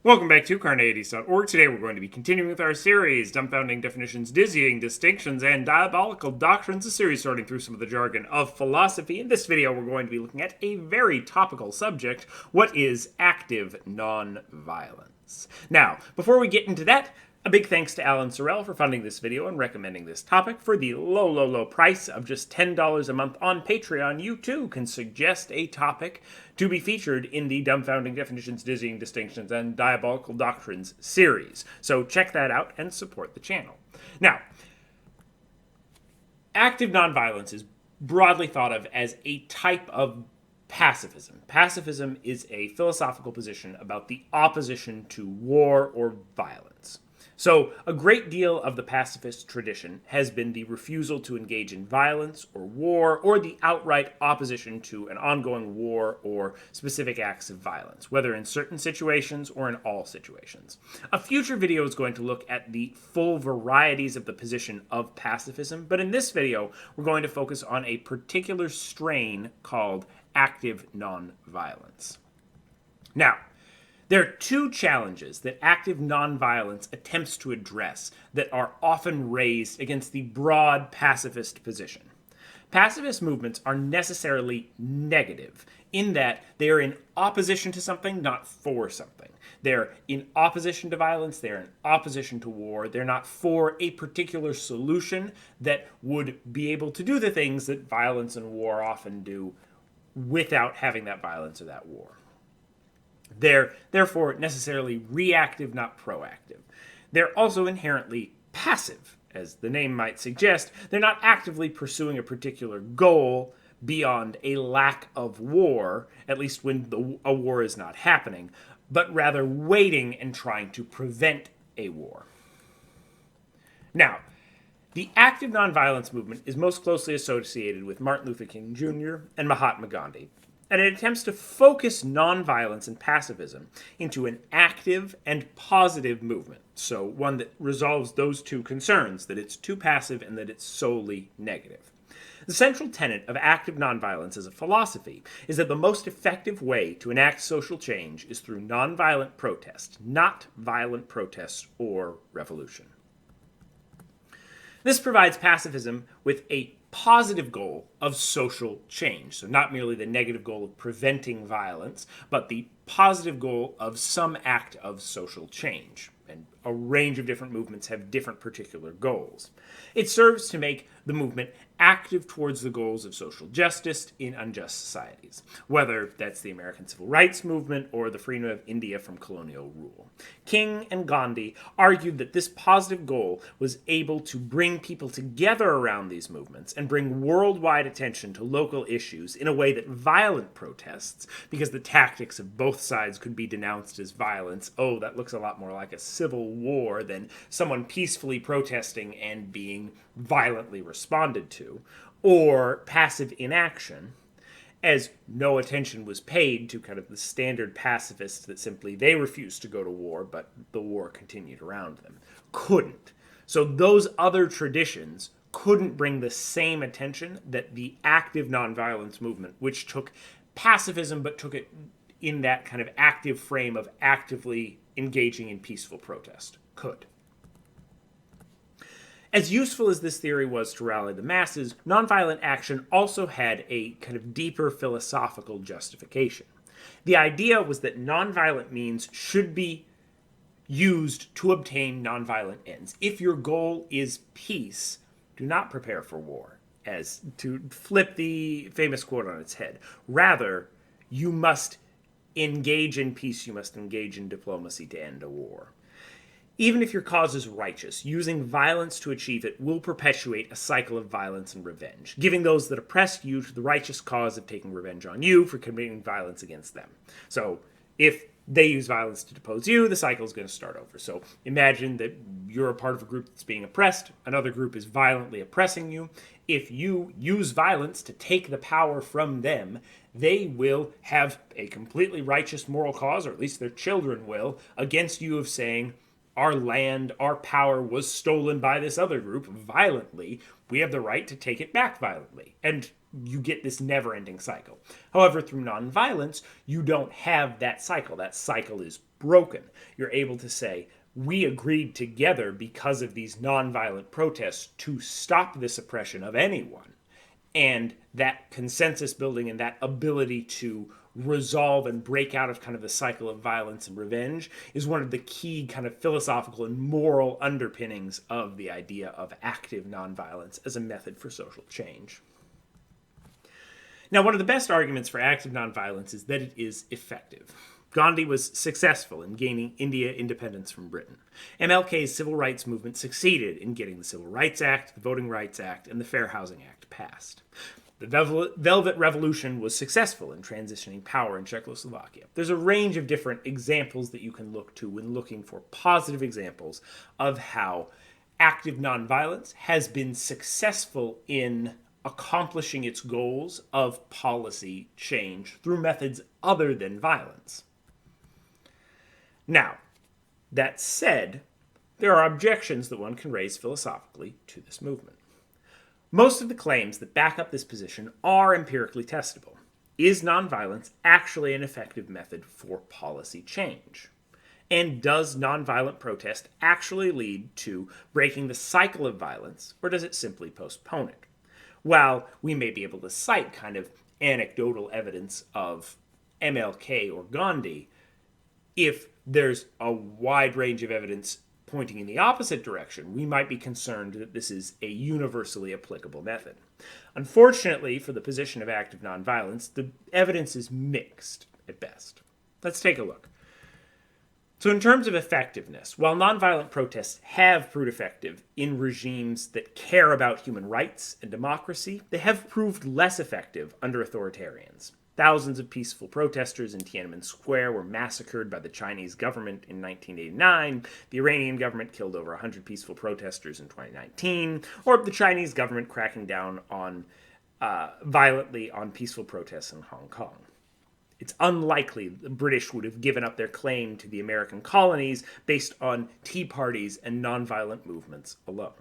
Welcome back to Carneades.org. Today we're going to be continuing with our series, Dumbfounding Definitions, Dizzying Distinctions, and Diabolical Doctrines, a series sorting through some of the jargon of philosophy. In this video, we're going to be looking at a very topical subject. What is active nonviolence? Now, before we get into that, a big thanks to Alan Sorrell for funding this video and recommending this topic. For the low price of just $10 a month on Patreon, you too can suggest a topic to be featured in the Dumbfounding Definitions, Dizzying Distinctions, and Diabolical Doctrines series. So check that out and support the channel. Now, active nonviolence is broadly thought of as a type of pacifism. Pacifism is a philosophical position about the opposition to war or violence. So, a great deal of the pacifist tradition has been the refusal to engage in violence or war, or the outright opposition to an ongoing war or specific acts of violence, whether in certain situations or in all situations. A future video is going to look at the full varieties of the position of pacifism, but in this video, we're going to focus on a particular strain called active nonviolence. Now, there are two challenges that active nonviolence attempts to address that are often raised against the broad pacifist position. Pacifist movements are necessarily negative in that they are in opposition to something, not for something. They're in opposition to violence, they're in opposition to war, they're not for a particular solution that would be able to do the things that violence and war often do without having that violence or that war. They're therefore necessarily reactive, not proactive. They're also inherently passive, as the name might suggest. They're not actively pursuing a particular goal beyond a lack of war, at least when a war is not happening, but rather waiting and trying to prevent a war. Now, the active nonviolence movement is most closely associated with Martin Luther King Jr. and Mahatma Gandhi, and it attempts to focus nonviolence and pacifism into an active and positive movement. So one that resolves those two concerns, that it's too passive and that it's solely negative. The central tenet of active nonviolence as a philosophy is that the most effective way to enact social change is through nonviolent protest, not violent protest or revolution. This provides pacifism with a positive goal of social change. So not merely the negative goal of preventing violence, but the positive goal of some act of social change. And a range of different movements have different particular goals. It serves to make the movement active towards the goals of social justice in unjust societies, whether that's the American Civil Rights Movement or the freedom of India from colonial rule. King and Gandhi argued that this positive goal was able to bring people together around these movements and bring worldwide attention to local issues in a way that violent protests, because the tactics of both sides could be denounced as violence, that looks a lot more like a civil war than someone peacefully protesting and being violently responded to, or passive inaction, as no attention was paid to kind of the standard pacifists that simply they refused to go to war, but the war continued around them. Couldn't. So those other traditions couldn't bring the same attention that the active nonviolence movement, which took pacifism but took it in that kind of active frame of actively engaging in peaceful protest, could. As useful as this theory was to rally the masses, nonviolent action also had a kind of deeper philosophical justification. The idea was that nonviolent means should be used to obtain nonviolent ends. If your goal is peace, do not prepare for war, as to flip the famous quote on its head. Rather, you must engage in peace, you must engage in diplomacy to end a war. Even if your cause is righteous, using violence to achieve it will perpetuate a cycle of violence and revenge, giving those that oppressed you to the righteous cause of taking revenge on you for committing violence against them. So if they use violence to depose you, the cycle is going to start over. So imagine that you're a part of a group that's being oppressed, another group is violently oppressing you. If you use violence to take the power from them, they will have a completely righteous moral cause, or at least their children will, against you of saying, our land, our power was stolen by this other group violently. We have the right to take it back violently. And you get this never-ending cycle. However, through nonviolence, you don't have that cycle. That cycle is broken. You're able to say, we agreed together because of these nonviolent protests to stop this oppression of anyone. And that consensus building and that ability to resolve and break out of kind of the cycle of violence and revenge is one of the key kind of philosophical and moral underpinnings of the idea of active nonviolence as a method for social change. Now, one of the best arguments for active nonviolence is that it is effective. Gandhi was successful in gaining India independence from Britain. MLK's civil rights movement succeeded in getting the Civil Rights Act, the Voting Rights Act, and the Fair Housing Act passed. The Velvet Revolution was successful in transitioning power in Czechoslovakia. There's a range of different examples that you can look to when looking for positive examples of how active nonviolence has been successful in accomplishing its goals of policy change through methods other than violence. Now, that said, there are objections that one can raise philosophically to this movement. Most of the claims that back up this position are empirically testable. Is nonviolence actually an effective method for policy change? And does nonviolent protest actually lead to breaking the cycle of violence, or does it simply postpone it? While we may be able to cite kind of anecdotal evidence of MLK or Gandhi, if there's a wide range of evidence pointing in the opposite direction, we might be concerned that this is a universally applicable method. Unfortunately, for the position of active nonviolence, the evidence is mixed at best. Let's take a look. So in terms of effectiveness, while nonviolent protests have proved effective in regimes that care about human rights and democracy, they have proved less effective under authoritarians. Thousands of peaceful protesters in Tiananmen Square were massacred by the Chinese government in 1989. The Iranian government killed over 100 peaceful protesters in 2019. Or the Chinese government cracking down on violently on peaceful protests in Hong Kong. It's unlikely the British would have given up their claim to the American colonies based on tea parties and nonviolent movements alone.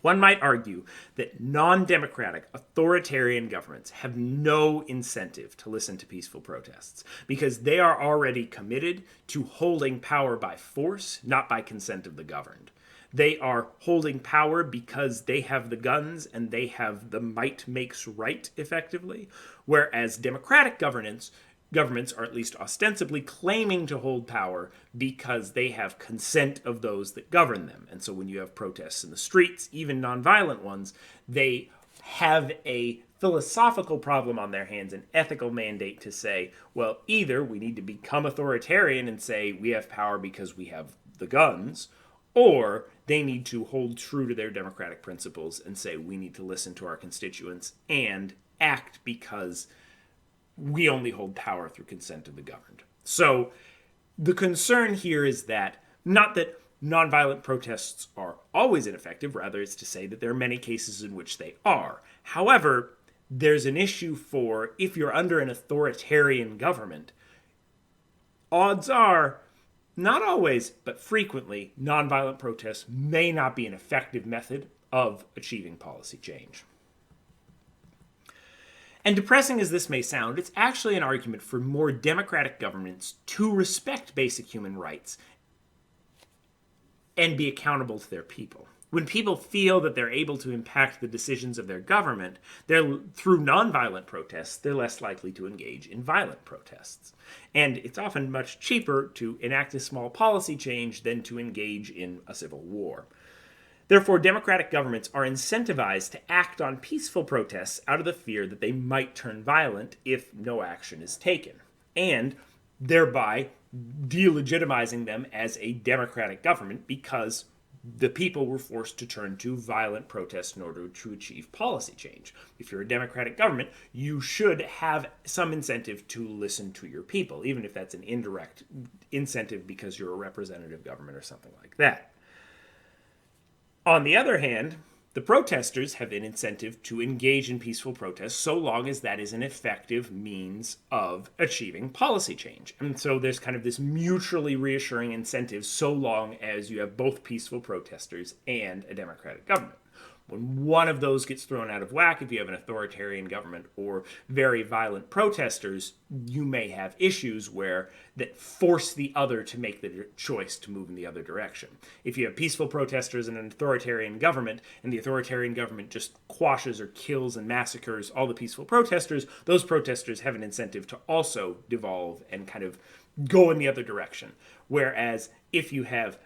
One might argue that non-democratic, authoritarian governments have no incentive to listen to peaceful protests because they are already committed to holding power by force, not by consent of the governed. They are holding power because they have the guns and they have the might makes right, effectively, whereas democratic governments are at least ostensibly claiming to hold power because they have consent of those that govern them. And so when you have protests in the streets, even nonviolent ones, they have a philosophical problem on their hands, an ethical mandate to say, well, either we need to become authoritarian and say we have power because we have the guns, or they need to hold true to their democratic principles and say we need to listen to our constituents and act because we only hold power through consent of the governed. So the concern here is that, not that nonviolent protests are always ineffective, rather it's to say that there are many cases in which they are. However, there's an issue for if you're under an authoritarian government, odds are, not always, but frequently, nonviolent protests may not be an effective method of achieving policy change. And depressing as this may sound, it's actually an argument for more democratic governments to respect basic human rights and be accountable to their people. When people feel that they're able to impact the decisions of their government, through nonviolent protests, they're less likely to engage in violent protests. And it's often much cheaper to enact a small policy change than to engage in a civil war. Therefore, democratic governments are incentivized to act on peaceful protests out of the fear that they might turn violent if no action is taken, and thereby delegitimizing them as a democratic government because the people were forced to turn to violent protest in order to achieve policy change. If you're a democratic government, you should have some incentive to listen to your people, even if that's an indirect incentive because you're a representative government or something like that. On the other hand, The protesters have an incentive to engage in peaceful protest so long as that is an effective means of achieving policy change. And so there's kind of this mutually reassuring incentive so long as you have both peaceful protesters and a democratic government. When one of those gets thrown out of whack, if you have an authoritarian government or very violent protesters, you may have issues that force the other to make the choice to move in the other direction. If you have peaceful protesters and an authoritarian government, and the authoritarian government just quashes or kills and massacres all the peaceful protesters, those protesters have an incentive to also devolve and kind of go in the other direction. Whereas if you have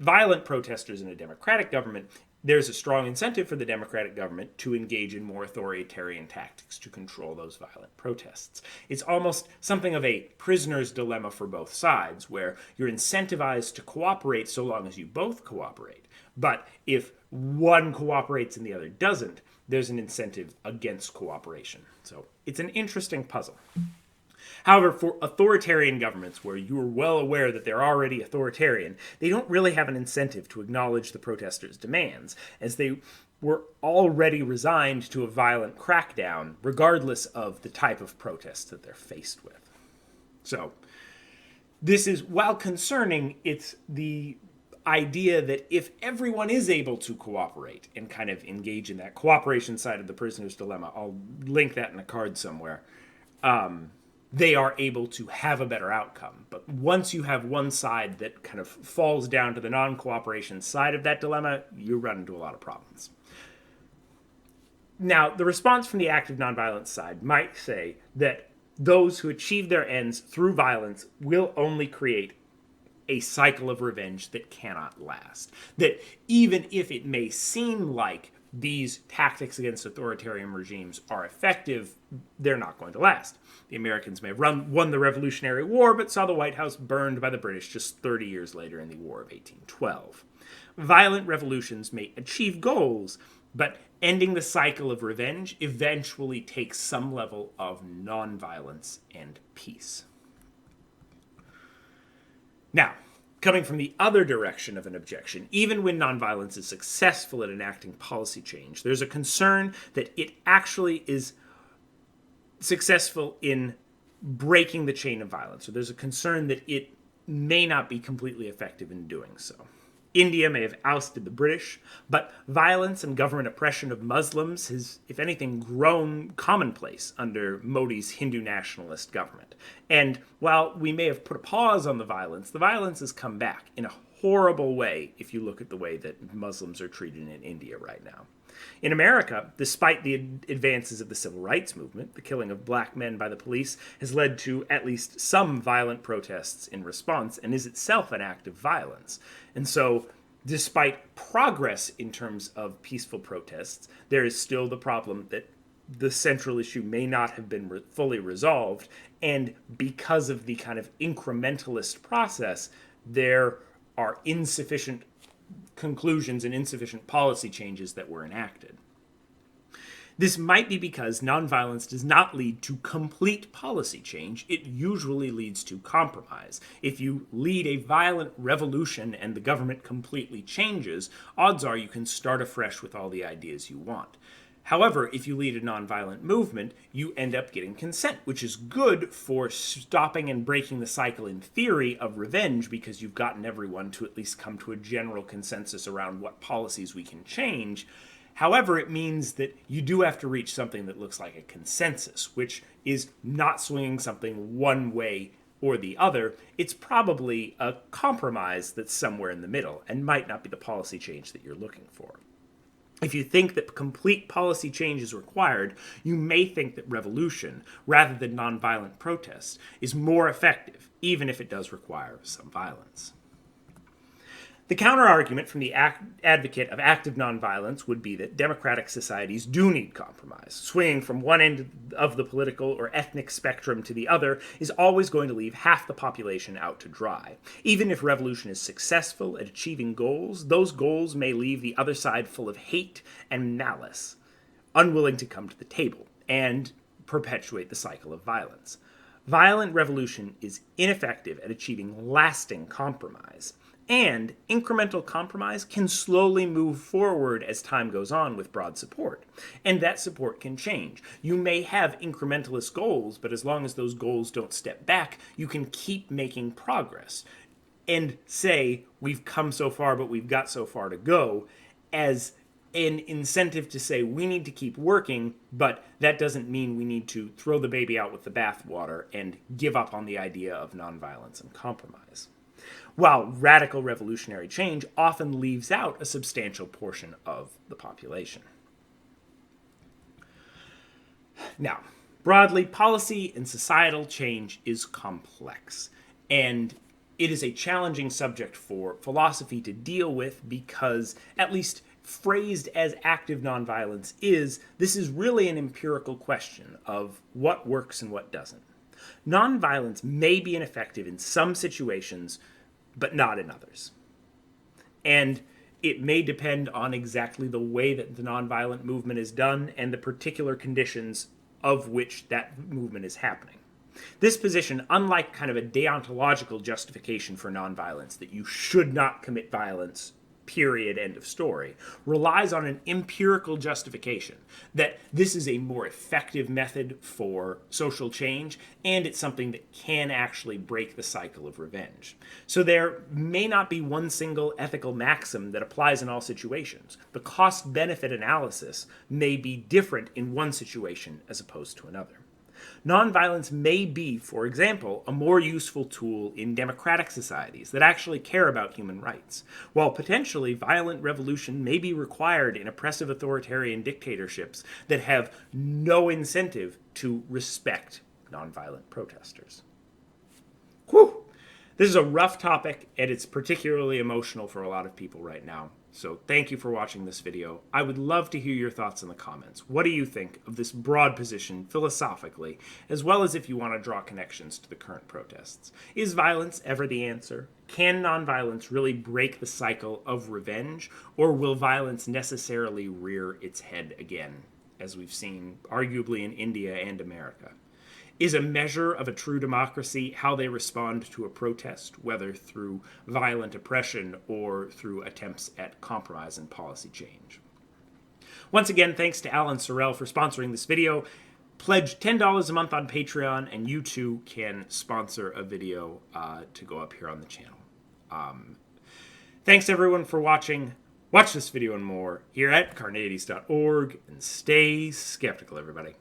violent protesters in a democratic government, there's a strong incentive for the democratic government to engage in more authoritarian tactics to control those violent protests. It's almost something of a prisoner's dilemma for both sides, where you're incentivized to cooperate so long as you both cooperate. But if one cooperates and the other doesn't, there's an incentive against cooperation. So it's an interesting puzzle. However, for authoritarian governments, where you are well aware that they're already authoritarian, they don't really have an incentive to acknowledge the protesters' demands, as they were already resigned to a violent crackdown, regardless of the type of protest that they're faced with. So, this is, while concerning, it's the idea that if everyone is able to cooperate and kind of engage in that cooperation side of the prisoner's dilemma, I'll link that in a card somewhere, they are able to have a better outcome. But once you have one side that kind of falls down to the non-cooperation side of that dilemma, you run into a lot of problems. Now, the response from the active nonviolence side might say that those who achieve their ends through violence will only create a cycle of revenge that cannot last. That even if it may seem like these tactics against authoritarian regimes are effective, they're not going to last. The Americans may have won the Revolutionary War, but saw the White House burned by the British just 30 years later in the War of 1812. Violent revolutions may achieve goals, but ending the cycle of revenge eventually takes some level of nonviolence and peace. Now, coming from the other direction of an objection, even when nonviolence is successful at enacting policy change, there's a concern that it actually is successful in breaking the chain of violence. So there's a concern that it may not be completely effective in doing so. India may have ousted the British, but violence and government oppression of Muslims has, if anything, grown commonplace under Modi's Hindu nationalist government. And while we may have put a pause on the violence has come back in a horrible way if you look at the way that Muslims are treated in India right now. In America, despite the advances of the civil rights movement, the killing of black men by the police has led to at least some violent protests in response and is itself an act of violence. And so, despite progress in terms of peaceful protests, there is still the problem that the central issue may not have been fully resolved, and because of the kind of incrementalist process, there are insufficient conclusions and insufficient policy changes that were enacted. This might be because nonviolence does not lead to complete policy change. It usually leads to compromise. If you lead a violent revolution and the government completely changes, odds are you can start afresh with all the ideas you want. However, if you lead a nonviolent movement, you end up getting consent, which is good for stopping and breaking the cycle in theory of revenge, because you've gotten everyone to at least come to a general consensus around what policies we can change. However, it means that you do have to reach something that looks like a consensus, which is not swinging something one way or the other. It's probably a compromise that's somewhere in the middle and might not be the policy change that you're looking for. If you think that complete policy change is required, you may think that revolution, rather than nonviolent protest, is more effective, even if it does require some violence. The counterargument from the advocate of active nonviolence would be that democratic societies do need compromise. Swinging from one end of the political or ethnic spectrum to the other is always going to leave half the population out to dry. Even if revolution is successful at achieving goals, those goals may leave the other side full of hate and malice, unwilling to come to the table and perpetuate the cycle of violence. Violent revolution is ineffective at achieving lasting compromise. And incremental compromise can slowly move forward as time goes on with broad support. And that support can change. You may have incrementalist goals, but as long as those goals don't step back, you can keep making progress. And say, we've come so far, but we've got so far to go, as an incentive to say we need to keep working, but that doesn't mean we need to throw the baby out with the bathwater and give up on the idea of nonviolence and compromise. While radical revolutionary change often leaves out a substantial portion of the population. Now, broadly, policy and societal change is complex, and it is a challenging subject for philosophy to deal with because, at least phrased as active nonviolence this is really an empirical question of what works and what doesn't. Nonviolence may be ineffective in some situations, but not in others. And it may depend on exactly the way that the nonviolent movement is done and the particular conditions of which that movement is happening. This position, unlike kind of a deontological justification for nonviolence, that you should not commit violence, period, end of story, relies on an empirical justification that this is a more effective method for social change, and it's something that can actually break the cycle of revenge. So there may not be one single ethical maxim that applies in all situations. The cost-benefit analysis may be different in one situation as opposed to another. Nonviolence may be, for example, a more useful tool in democratic societies that actually care about human rights, while potentially violent revolution may be required in oppressive authoritarian dictatorships that have no incentive to respect nonviolent protesters. Whew! This is a rough topic, and it's particularly emotional for a lot of people right now. So thank you for watching this video. I would love to hear your thoughts in the comments. What do you think of this broad position philosophically, as well as if you want to draw connections to the current protests? Is violence ever the answer? Can nonviolence really break the cycle of revenge, or will violence necessarily rear its head again, as we've seen arguably in India and America? Is a measure of a true democracy how they respond to a protest, whether through violent oppression or through attempts at compromise and policy change? Once again, thanks to Alan Sorrell for sponsoring this video. Pledge $10 a month on Patreon, and you too can sponsor a video to go up here on the channel. Thanks everyone for watching. Watch this video and more here at Carneades.org, and stay skeptical, everybody.